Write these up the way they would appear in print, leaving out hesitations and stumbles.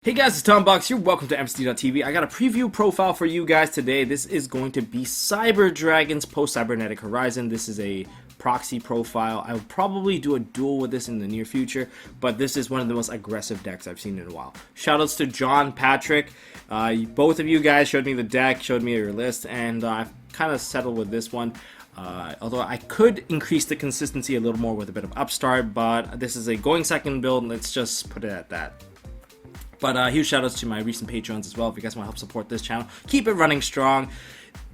Hey guys, it's Tom Box here. Welcome to MST.TV. I got a preview profile for you guys today. This is going to be Cyber Dragon's Post-Cybernetic Horizon. This is a proxy profile. I will probably do a duel with this in the near future, but this is one of the most aggressive decks I've seen in a while. Shoutouts to John, Patrick. Both of you guys showed me the deck, showed me your list, and I've kind of settled with this one. Although I could increase the consistency a little more with a bit of upstart, but this is a going second build. Let's just put it at that. But huge shoutouts to my recent Patreons as well. If you guys want to help support this channel, keep it running strong.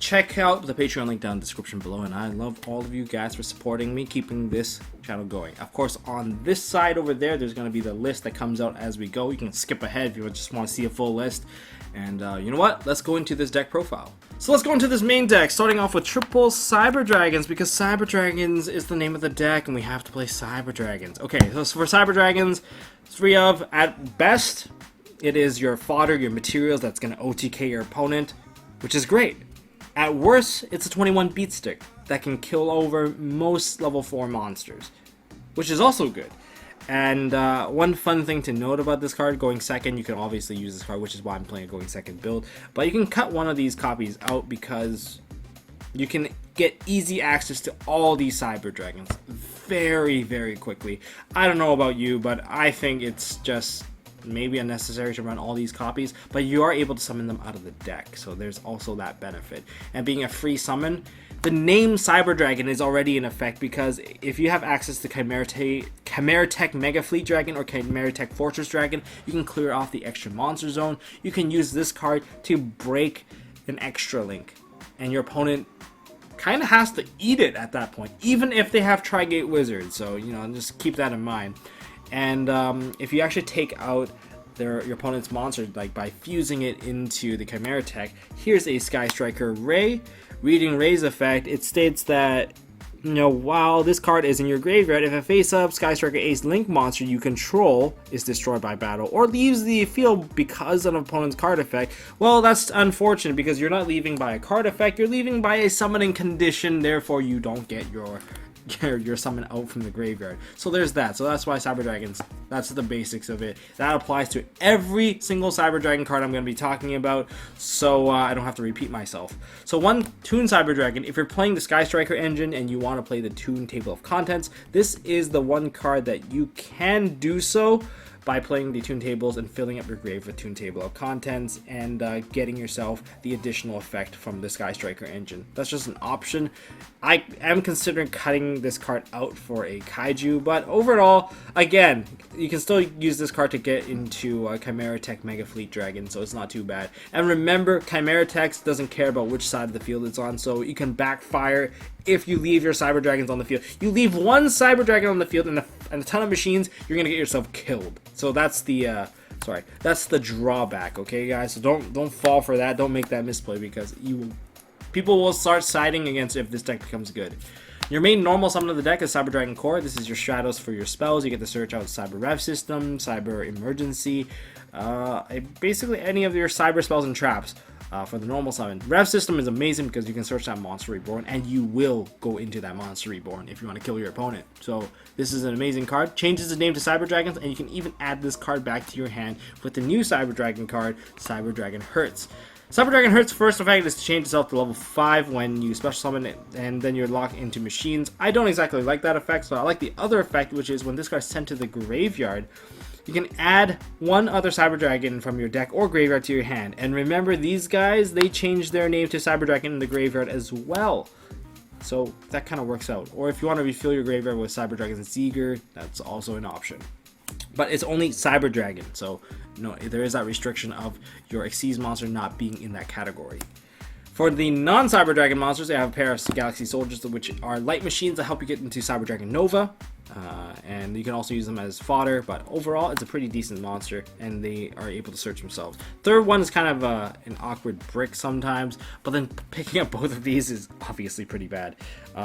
Check out the Patreon link down in the description below. And I love all of you guys for supporting me, keeping this channel going. Of course, on this side over there, there's going to be the list that comes out as we go. You can skip ahead if you just want to see a full list. And you know what? Let's go into this deck profile. So let's go into this main deck, starting off with triple Cyber Dragons, because Cyber Dragons is the name of the deck, and we have to play Cyber Dragons. Okay, so for Cyber Dragons, 3 of, at best, it is your fodder, your materials that's going to OTK your opponent, which is great. At worst, it's a 21 beat stick that can kill over most level 4 monsters, which is also good. And one fun thing to note about this card, going second, you can obviously use this card, which is why I'm playing a going second build, but you can cut one of these copies out because you can get easy access to all these Cyber Dragons very, very quickly. I don't know about you, but I think it's just maybe unnecessary to run all these copies, but you are able to summon them out of the deck, so there's also that benefit. And being a free summon, the name Cyber Dragon is already in effect, because if you have access to Chimeratech Mega Fleet Dragon or Chimeratech Fortress Dragon, you can clear off the extra monster zone. You can use this card to break an extra link, and your opponent kind of has to eat it at that point, even if they have Trigate Wizard, so you know, just keep that in mind. And if you actually take out your opponent's monster, like by fusing it into the Chimeratech, here's a Sky Striker Ray. Reading Ray's effect, it states that, you know, while this card is in your graveyard, if a face-up Sky Striker Ace Link monster you control is destroyed by battle or leaves the field because of an opponent's card effect, well, that's unfortunate, because you're not leaving by a card effect, you're leaving by a summoning condition, therefore you don't get your summon out from the graveyard. So there's that. So that's why Cyber Dragons, that's the basics of it. That applies to every single Cyber Dragon card I'm going to be talking about, so I don't have to repeat myself. So one Toon Cyber Dragon, if you're playing the Sky Striker engine and you want to play the Toon Table of Contents, this is the one card that you can do so by playing the Toon Tables and filling up your grave with Toon Table of Contents and getting yourself the additional effect from the Sky Striker engine. That's just an option. I am considering cutting this card out for a Kaiju, but overall, again, you can still use this card to get into Chimeratech Mega Fleet Dragon, so it's not too bad. And remember, Chimeratech doesn't care about which side of the field it's on, so you can backfire if you leave your Cyber Dragons on the field. You leave one Cyber Dragon on the field and a ton of machines, you're gonna get yourself killed. So that's the that's the drawback, okay guys? So don't fall for that. Don't make that misplay, because people will start siding against it if this deck becomes good. Your main normal summon of the deck is Cyber Dragon Core. This is your shadows for your spells. You get to search out Cyber Rev System, Cyber Emergency, basically any of your cyber spells and traps. For the normal summon, Rev System is amazing because you can search that Monster Reborn, and you will go into that Monster Reborn if you want to kill your opponent. So this is an amazing card. Changes the name to Cyber Dragons, and you can even add this card back to your hand with the new Cyber Dragon card, Cyber Dragon Hurts. Cyber Dragon Hurts' first effect is to change itself to level 5 when you special summon it, and then you're locked into machines. I don't exactly like that effect, so I like the other effect, which is when this card is sent to the graveyard, you can add one other Cyber Dragon from your deck or graveyard to your hand. And remember, these guys, they changed their name to Cyber Dragon in the graveyard as well. So that kind of works out. Or if you want to refill your graveyard with Cyber Dragon Seeger, that's also an option. But it's only Cyber Dragon, so no, there is that restriction of your Xyz monster not being in that category. For the non-Cyber Dragon monsters, they have a pair of Galaxy Soldiers, which are light machines that help you get into Cyber Dragon Nova. And you can also use them as fodder, but overall it's a pretty decent monster, and they are able to search themselves. Third one is kind of an awkward brick sometimes, but then picking up both of these is obviously pretty bad.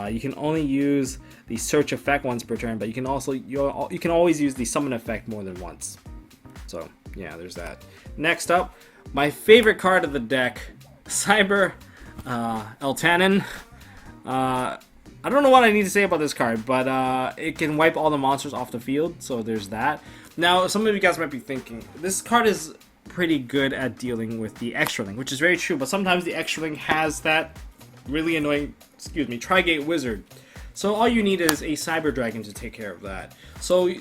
You can only use the search effect once per turn, but you can also you can always use the summon effect more than once. So yeah, there's that. Next up, my favorite card of the deck, Cyber Eltanin. I don't know what I need to say about this card, but it can wipe all the monsters off the field, so there's that. Now, some of you guys might be thinking, this card is pretty good at dealing with the extra link, which is very true, but sometimes the extra link has that really annoying, Tri-Gate Wizard. So all you need is a Cyber Dragon to take care of that. So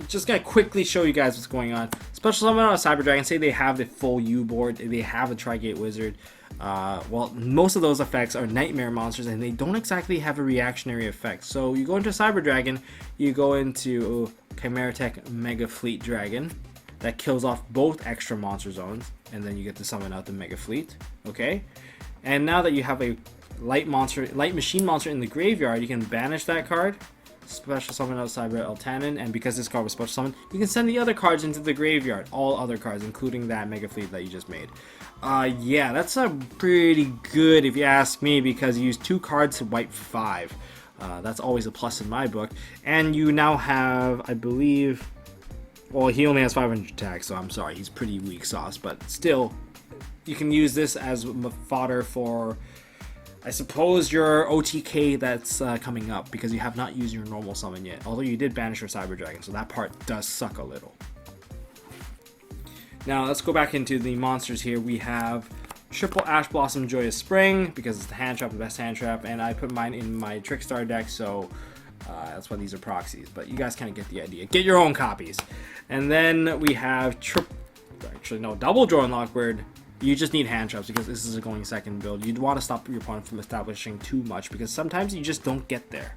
just gonna quickly show you guys what's going on. Special summon on a Cyber Dragon, say they have the full U board, they have a Tri-Gate Wizard. Well, most of those effects are nightmare monsters and they don't exactly have a reactionary effect. So you go into Cyber Dragon, you go into Chimeratech Mega Fleet Dragon. That kills off both extra monster zones, and then you get to summon out the Mega Fleet. Okay, and now that you have a light machine monster in the graveyard, you can banish that card, special summon out Cyber Eltanin, and because this card was special summoned, you can send the other cards into the graveyard, all other cards, including that Mega Fleet that you just made. Yeah, that's a pretty good if you ask me, because you use 2 cards to wipe 5. That's always a plus in my book, and you now have, I believe. Well, he only has 500 attack, so I'm sorry, he's pretty weak sauce, but still, you can use this as fodder for, I suppose, your OTK that's coming up, because you have not used your normal summon yet, although you did banish your Cyber Dragon, so that part does suck a little. Now, let's go back into the monsters here. We have triple Ash Blossom Joyous Spring, because it's the hand trap, the best hand trap, and I put mine in my Trickstar deck, so that's why these are proxies, but you guys kind of get the idea. Get your own copies. And then we have double Drone Lockbird. You just need hand traps because this is a going second build. You'd want to stop your opponent from establishing too much because sometimes you just don't get there.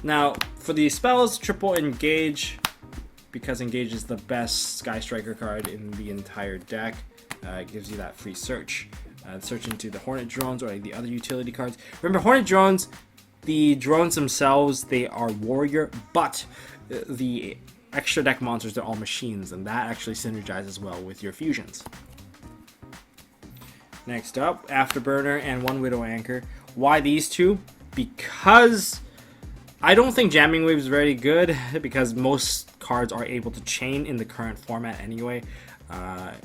Now, for the spells, triple Engage, because Engage is the best Sky Striker card in the entire deck. It gives you that free search. Search into the Hornet Drones or the other utility cards. Remember, Hornet Drones, the drones themselves, they are warrior, but the extra deck monsters, they're all machines, and that actually synergizes well with your fusions. Next up, Afterburner and one Widow Anchor. Why these two? Because I don't think Jamming Wave is very good, because most cards are able to chain in the current format anyway.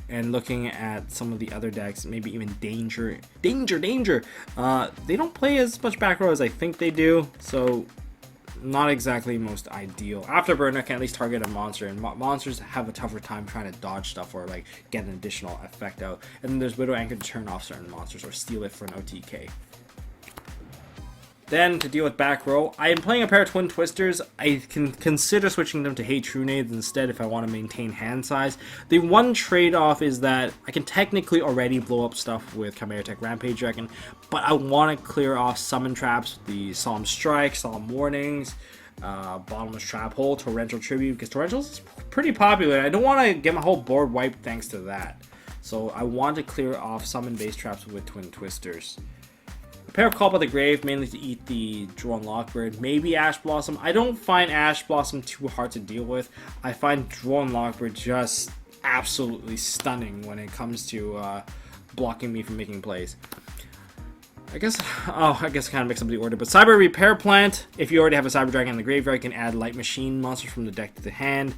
And looking at some of the other decks, maybe even Danger, they don't play as much back row as I think they do, so not exactly most ideal. Afterburner can at least target a monster, and monsters have a tougher time trying to dodge stuff or like get an additional effect out. And then there's Widow Anchor to turn off certain monsters or steal it for an OTK. Then, to deal with back row, I am playing a pair of Twin Twisters. I can consider switching them to Hey Trunades instead if I want to maintain hand size. The one trade-off is that I can technically already blow up stuff with Chimeratech Rampage Dragon, but I want to clear off summon traps, the Solemn Strike, Solemn Warnings, Bottomless Trap Hole, Torrential Tribute, because Torrential is pretty popular. I don't want to get my whole board wiped thanks to that. So I want to clear off summon-based traps with Twin Twisters. Pair of Call by the Grave, mainly to eat the Drone Lockbird. Maybe Ash Blossom. I don't find Ash Blossom too hard to deal with. I find Drone Lockbird just absolutely stunning when it comes to blocking me from making plays. I guess I kind of mix up the order, but Cyber Repair Plant. If you already have a Cyber Dragon in the graveyard, you can add Light Machine monsters from the deck to the hand.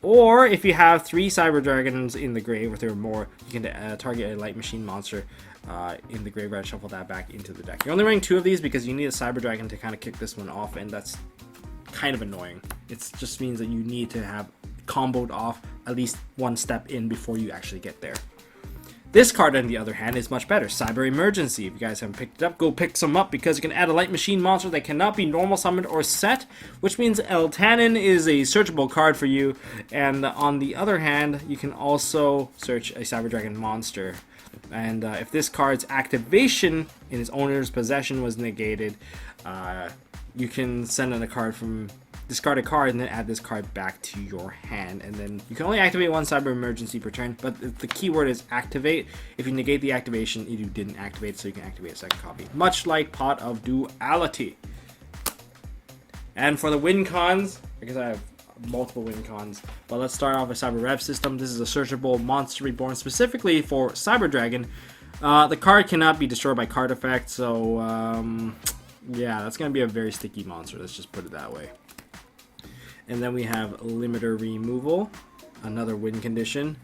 Or if you have 3 Cyber Dragons in the grave, or there are more, you can target a Light Machine monster in the graveyard, shuffle that back into the deck. You're only running 2 of these because you need a Cyber Dragon to kind of kick this one off, and that's kind of annoying. It just means that you need to have comboed off at least 1 step in before you actually get there. This card, on the other hand, is much better. Cyber Emergency. If you guys haven't picked it up, go pick some up, because you can add a Light Machine monster that cannot be normal summoned or set, which means Eltanin is a searchable card for you. And on the other hand, you can also search a Cyber Dragon monster. And if this card's activation in its owner's possession was negated, you can send in a card from discard a card and then add this card back to your hand. And then you can only activate 1 Cyber Emergency per turn, but the keyword is activate. If you negate the activation, you didn't activate, so you can activate a second copy. Much like Pot of Duality. And for the win cons, because I have multiple win cons, but let's start off with Cyber Rev System. This is a searchable monster reborn specifically for Cyber Dragon. The card cannot be destroyed by card effect, so yeah, that's going to be a very sticky monster, let's just put it that way. And then we have Limiter Removal, another win condition.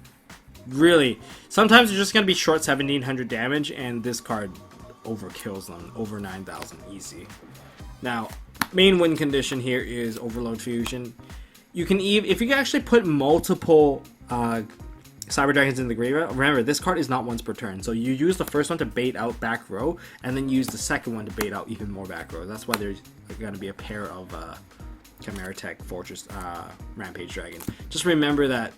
Really, sometimes you're just going to be short 1700 damage, and this card overkills them, over 9000 easy. Now, main win condition here is Overload Fusion. You can if you can actually put multiple Cyber Dragons in the graveyard. Remember, this card is not once per turn, so you use the first one to bait out back row, and then use the second one to bait out even more back row. That's why there's going to be a pair of Chimera Tech Fortress Rampage Dragon. Just remember that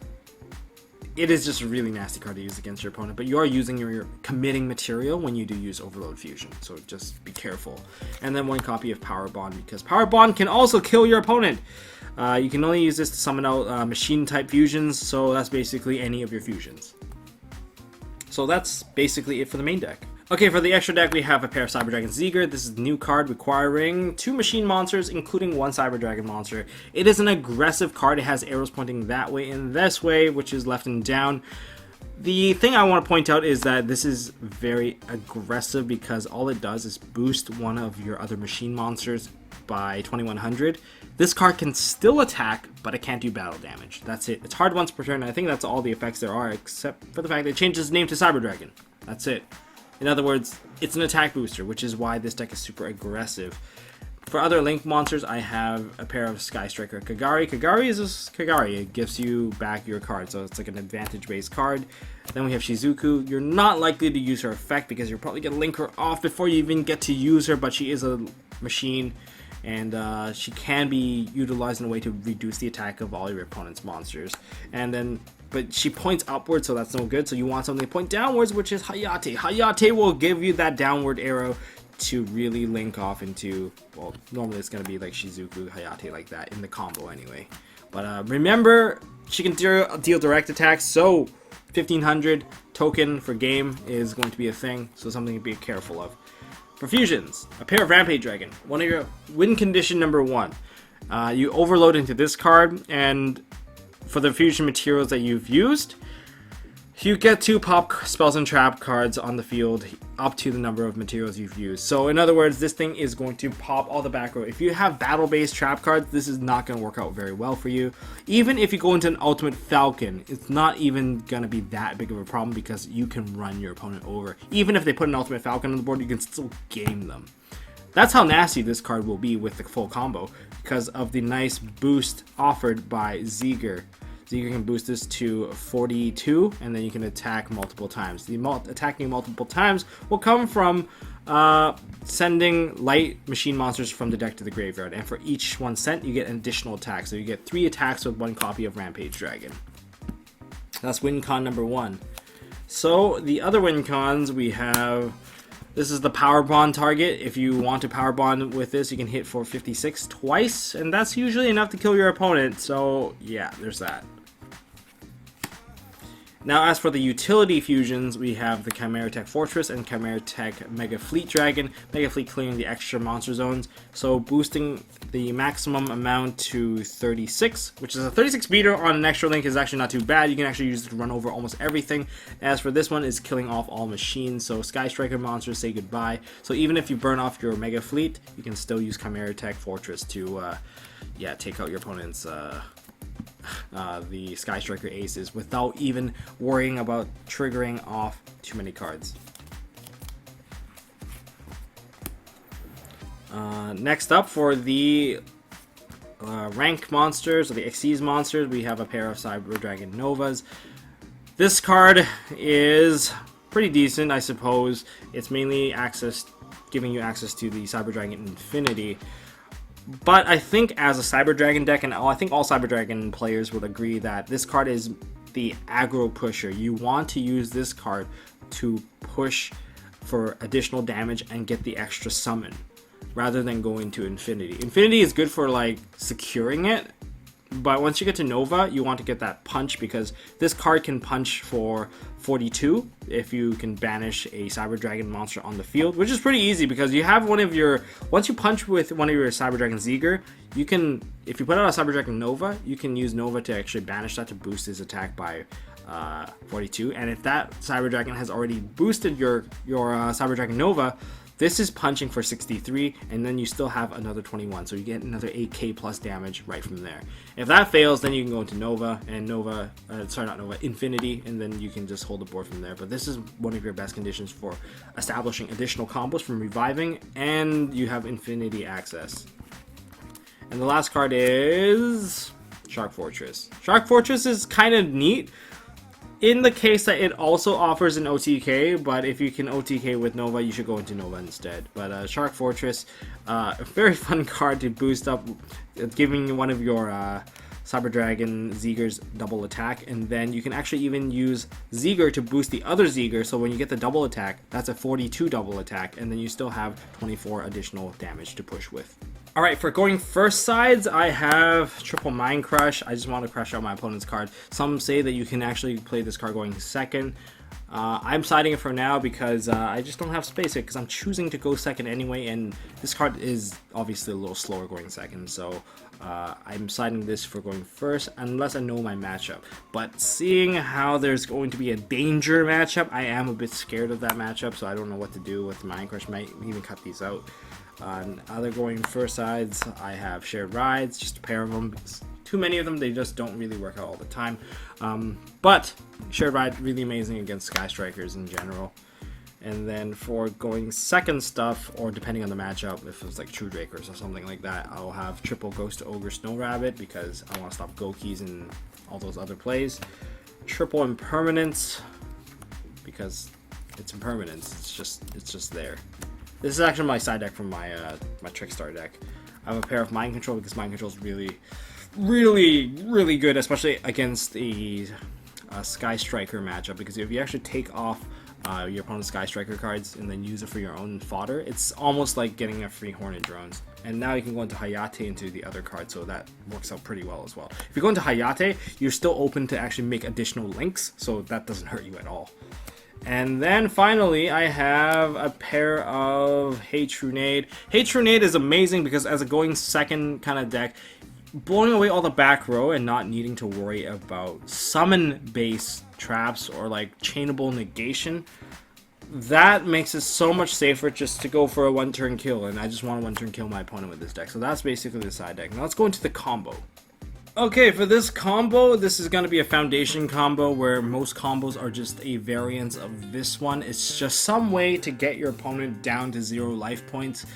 it is just a really nasty card to use against your opponent, but you are using your committing material when you do use Overload Fusion, so just be careful. And then one copy of Power Bond, because Power Bond can also kill your opponent. You can only use this to summon out machine type fusions, so that's basically any of your fusions. So that's basically it for the main deck. Okay, for the extra deck, we have a pair of Cyber Dragon Zeger. This is a new card requiring 2 machine monsters, including 1 Cyber Dragon monster. It is an aggressive card. It has arrows pointing that way and this way, which is left and down. The thing I want to point out is that this is very aggressive because all it does is boost one of your other machine monsters by 2100. This card can still attack, but it can't do battle damage. That's it. It's hard once per turn, and I think that's all the effects there are, except for the fact that it changes its name to Cyber Dragon. That's it. In other words, it's an attack booster, which is why this deck is super aggressive. For other Link monsters, I have a pair of Sky Striker Kagari. Kagari is just Kagari. It gives you back your card, so it's like an advantage-based card. Then we have Shizuku. You're not likely to use her effect because you're probably going to link her off before you even get to use her, but she is a machine, and she can be utilized in a way to reduce the attack of all your opponent's monsters. And then, but she points upwards, so that's no good. So you want something to point downwards, which is Hayate. Hayate will give you that downward arrow to really link off into, well, normally it's going to be like Shizuku, Hayate, like that in the combo anyway. But remember, she can deal direct attacks, so 1500 token for game is going to be a thing, so something to be careful of. For fusions, a pair of Rampage Dragon, one of your win condition number 1. You overload into this card, and for the fusion materials that you've used, you get 2 pop spells and trap cards on the field up to the number of materials you've used. So in other words, this thing is going to pop all the back row. If you have battle-based trap cards, this is not going to work out very well for you. Even if you go into an Ultimate Falcon, it's not even going to be that big of a problem because you can run your opponent over. Even if they put an Ultimate Falcon on the board, you can still game them. That's how nasty this card will be with the full combo because of the nice boost offered by Zeger. Zeger can boost this to 42, and then you can attack multiple times. The attacking multiple times will come from sending light machine monsters from the deck to the graveyard, and for each one sent, you get an additional attack. So you get 3 attacks with 1 copy of Rampage Dragon. That's win con number 1. So the other win cons we have. This is the Power Bond target. If you want to Power Bond with this, you can hit for 56 twice, and that's usually enough to kill your opponent. So yeah, there's that. Now, as for the utility fusions, we have the Chimera Tech Fortress and Chimera Tech Mega Fleet Dragon. Mega Fleet clearing the extra monster zones, so boosting the maximum amount to 36, which is a 36 meter on an extra link is actually not too bad. You can actually use it to run over almost everything. As for this one, is killing off all machines, so Sky Striker monsters say goodbye. So even if you burn off your Mega Fleet, you can still use Chimera Tech Fortress to, take out your opponent's the Sky Striker aces without even worrying about triggering off too many cards. Next up, for the rank monsters, or the Xyz monsters, we have a pair of Cyber Dragon Novas. This card is pretty decent, I suppose. It's mainly giving you access to the Cyber Dragon Infinity. But I think as a Cyber Dragon deck, and I think all Cyber Dragon players would agree that this card is the aggro pusher. You want to use this card to push for additional damage and get the extra summon, rather than going to Infinity. Infinity is good for like securing it, but once you get to Nova, you want to get that punch, because this card can punch for 42 if you can banish a Cyber Dragon monster on the field, which is pretty easy because you have once you punch with one of your Cyber Dragon Zeger, you can, if you put out a Cyber Dragon Nova, you can use Nova to actually banish that to boost his attack by 42, and if that Cyber Dragon has already boosted your Cyber Dragon Nova, this is punching for 63, and then you still have another 21, so you get another 8k plus damage right from there. If that fails, then you can go into Nova, and Infinity, and then you can just hold the board from there. But this is one of your best conditions for establishing additional combos from reviving, and you have Infinity access. And the last card is Shark Fortress. Shark Fortress is kind of neat. in the case that it also offers an OTK, but if you can OTK with Nova, you should go into Nova instead. But Shark Fortress, a very fun card to boost up, giving one of your Cyber Dragon Zeegers double attack, and then you can actually even use Zeeger to boost the other Zeeger, so when you get the double attack, that's a 42 double attack, and then you still have 24 additional damage to push with. Alright, for going first sides, I have Triple Mind Crush. I just want to crush out my opponent's card. Some say that you can actually play this card going second. I'm siding it for now because I just don't have space here, because I'm choosing to go second anyway, and this card is obviously a little slower going second, so I'm siding this for going first unless I know my matchup. But seeing how there's going to be a danger matchup, I am a bit scared of that matchup, so I don't know what to do with Mind Crush. Might even cut these out. Other going first sides, I have Shared Rides, just a pair of them. Too many of them, they just don't really work out all the time. But Shared Ride, really amazing against Sky Strikers in general. And then for going second stuff, or depending on the matchup, if it was like True Drakers or something like that, I'll have triple Ghost Ogre Snow Rabbit because I want to stop Gokis and all those other plays. Triple Impermanence because it's Impermanence. It's just there. This is actually my side deck from my my Trickstar deck. I have a pair of Mind Control because Mind Control is really good, especially against the Sky Striker matchup, because if you actually take off your opponent's Sky Striker cards and then use it for your own fodder, it's almost like getting a free Hornet Drones. And now you can go into Hayate into the other card, so that works out pretty well as well. If you go into Hayate, you're still open to actually make additional links, so that doesn't hurt you at all. And then finally, I have a pair of Hey Trunade. Hey Trunade is amazing because as a going second kind of deck, blowing away all the back row and not needing to worry about summon-based traps or like chainable negation, that makes it so much safer just to go for a one-turn kill, and I just want to one-turn kill my opponent with this deck. So that's basically the side deck. Now let's go into the combo. Okay, for this combo, this is going to be a foundation combo where most combos are just a variance of this one. It's just some way to get your opponent down to 0 life points.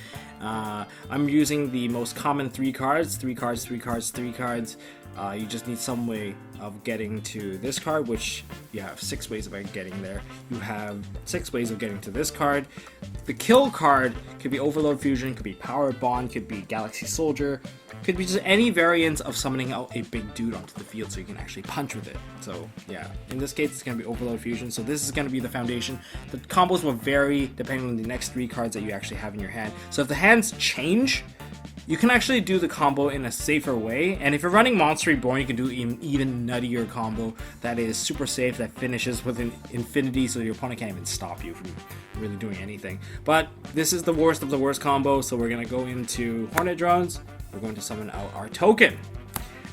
I'm using the most common 3 cards, 3 cards, 3 cards, 3 cards. You just need some way of getting to this card, which you have 6 ways of getting there. You have 6 ways of getting to this card. The kill card could be Overload Fusion, could be Power Bond, could be Galaxy Soldier, could be just any variance of summoning out a big dude onto the field so you can actually punch with it. So yeah, in this case it's going to be Overload Fusion, so this is going to be the foundation. The combos will vary depending on the next 3 cards that you actually have in your hand. So if the hands change, you can actually do the combo in a safer way, and if you're running Monster Reborn, you can do an even nuttier combo that is super safe, that finishes with an infinity, so your opponent can't even stop you from really doing anything. But this is the worst of the worst combo, so we're going to go into Hornet Drones. We're going to summon out our token.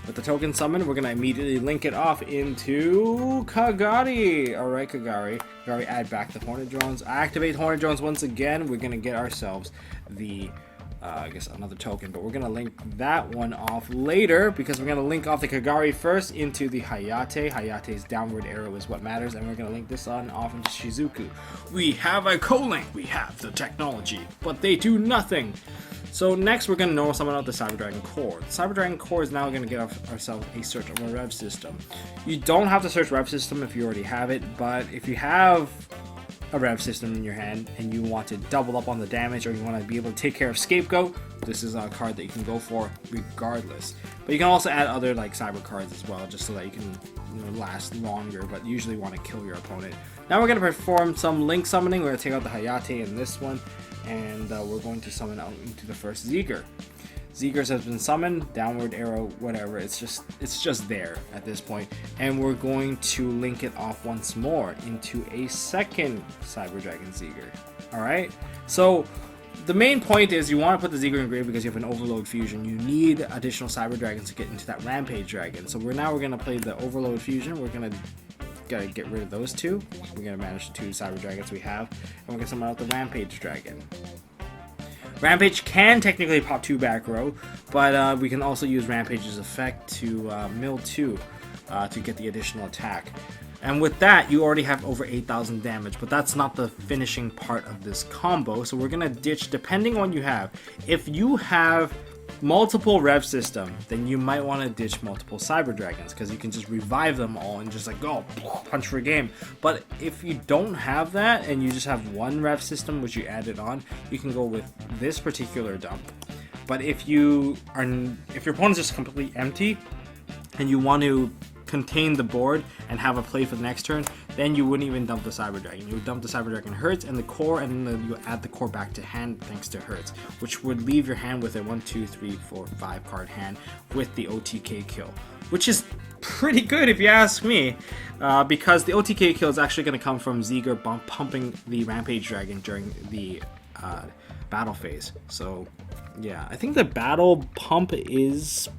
With the token summon, we're going to immediately link it off into Kagari. Alright, Kagari, add back the Hornet Drones. Activate Hornet Drones once again. We're going to get ourselves the I guess another token, but we're going to link that one off later because we're going to link off the Kagari first into the Hayate. Hayate's downward arrow is what matters, and we're going to link this on off into Shizuku. We have a co-link, we have the technology, but they do nothing. So next we're going to normal summon out the Cyber Dragon Core. The Cyber Dragon Core is now going to get ourselves a search of a rev system. You don't have to search rev system if you already have it, but if you have a rev system in your hand and you want to double up on the damage, or you want to be able to take care of Scapegoat, this is a card that you can go for regardless. But you can also add other like cyber cards as well, just so that you can last longer, but usually want to kill your opponent. Now we're going to perform some link summoning. We're going to take out the Hayate in this one, and we're going to summon out into the first Zeeger. Zeegers has been summoned, downward arrow, whatever, it's just there at this point. And we're going to link it off once more into a second Cyber Dragon Zeeger. Alright? So the main point is you want to put the Zeeger in grave because you have an Overload Fusion. You need additional Cyber Dragons to get into that Rampage Dragon. So we're going to play the Overload Fusion. We're going to gotta get rid of those 2. We're going to manage the 2 Cyber Dragons we have, and we're going to summon out the Rampage Dragon. Rampage can technically pop 2 back row, but we can also use Rampage's effect to mill 2 to get the additional attack. And with that, you already have over 8,000 damage, but that's not the finishing part of this combo, so we're going to ditch, depending on what you have. If you have multiple rev system, then you might want to ditch multiple Cyber Dragons, because you can just revive them all and just like go punch for a game. But if you don't have that and you just have one rev system which you added on, you can go with this particular dump. But if your opponent's just completely empty and you want to contain the board and have a play for the next turn, then you wouldn't even dump the Cyber Dragon. You would dump the Cyber Dragon Hertz and the core, and then you add the core back to hand thanks to Hertz, which would leave your hand with a 1, 2, 3, 4, 5 card hand with the OTK kill, which is pretty good if you ask me, because the OTK kill is actually going to come from Ziegler pumping the Rampage Dragon during the battle phase. So yeah, I think the battle pump is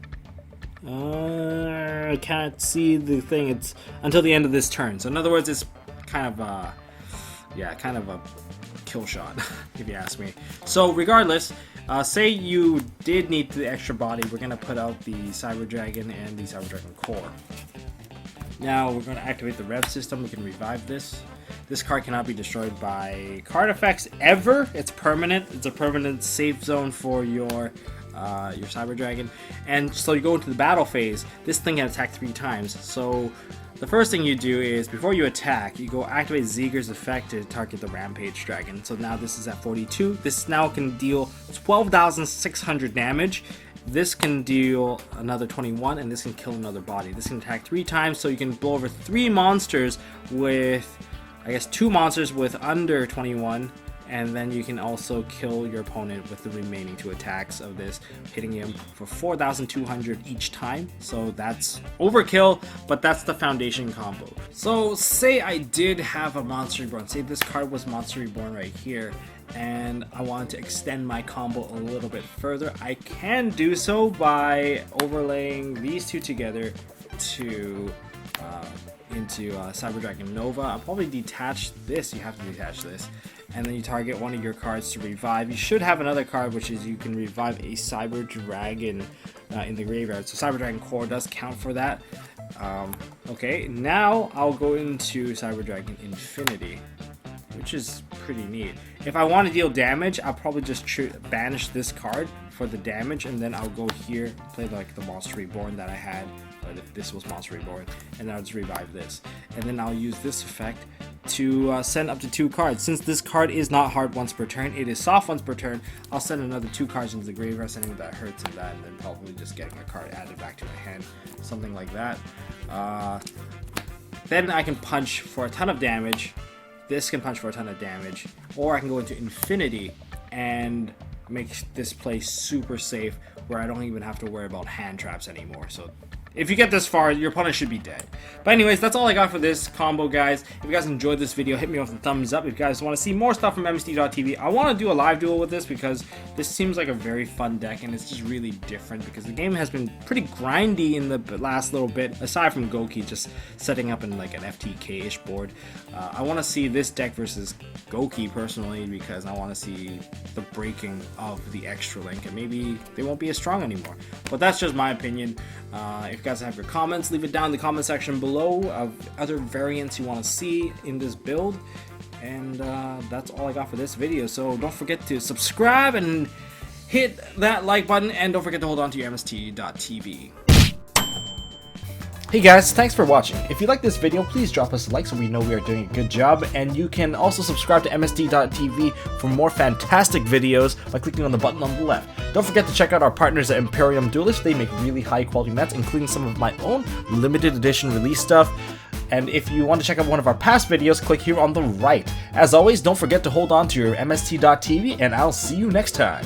I can't see the thing. It's until the end of this turn. So in other words, it's kind of a kill shot, if you ask me. So regardless, say you did need the extra body, we're gonna put out the Cyber Dragon and the Cyber Dragon core. Now we're gonna activate the rev system. We can revive this. This card cannot be destroyed by card effects ever. It's permanent. It's a permanent safe zone for your Cyber Dragon. And so you go into the battle phase, this thing can attack 3 times. So the first thing you do is, before you attack, you go activate Ziegler's effect to target the Rampage Dragon. So now this is at 42. This now can deal 12,600 damage. This can deal another 21, and this can kill another body. This can attack 3 times, so you can blow over 3 monsters with, I guess, 2 monsters with under 21. And then you can also kill your opponent with the remaining 2 attacks of this, hitting him for 4,200 each time. So that's overkill, but that's the foundation combo. So say I did have a Monster Reborn, say this card was Monster Reborn right here, and I wanted to extend my combo a little bit further. I can do so by overlaying these 2 together to into Cyber Dragon Nova. I'll probably detach this. You have to detach this, and then you target one of your cards to revive. You should have another card, which is you can revive a Cyber Dragon in the graveyard. So Cyber Dragon Core does count for that. Okay, now I'll go into Cyber Dragon Infinity, which is pretty neat. If I want to deal damage, I'll probably just banish this card for the damage, and then I'll go here, play like the Monster Reborn that I had, but if this was Monster Reborn, and then I'll just revive this. And then I'll use this effect to send up to 2 cards. Since this card is not hard once per turn, it is soft once per turn, I'll send another 2 cards into the graveyard, sending that Hurts and that, and then probably just getting a card added back to my hand, something like that. Then I can punch for a ton of damage. This can punch for a ton of damage, or I can go into Infinity and make this play super safe, where I don't even have to worry about hand traps anymore. So if you get this far, your opponent should be dead. But anyways, that's all I got for this combo, guys. If you guys enjoyed this video, hit me with a thumbs up. If you guys want to see more stuff from MST.TV, I want to do a live duel with this, because this seems like a very fun deck, and it's just really different, because the game has been pretty grindy in the last little bit, aside from Goki just setting up in like an FTK-ish board. I want to see this deck versus Goki personally, because I want to see the breaking of the extra link, and maybe they won't be as strong anymore. But that's just my opinion. If you guys have your comments, leave it down in the comment section below of other variants you want to see in this build. And that's all I got for this video. So don't forget to subscribe and hit that like button, and don't forget to hold on to your MST.TV. Hey guys, thanks for watching. If you like this video, please drop us a like so we know we are doing a good job, and you can also subscribe to MST.TV for more fantastic videos by clicking on the button on the left. Don't forget to check out our partners at Imperium Duelist. They make really high quality mats, including some of my own limited edition release stuff. And if you want to check out one of our past videos, click here on the right. As always, don't forget to hold on to your MST.TV, and I'll see you next time.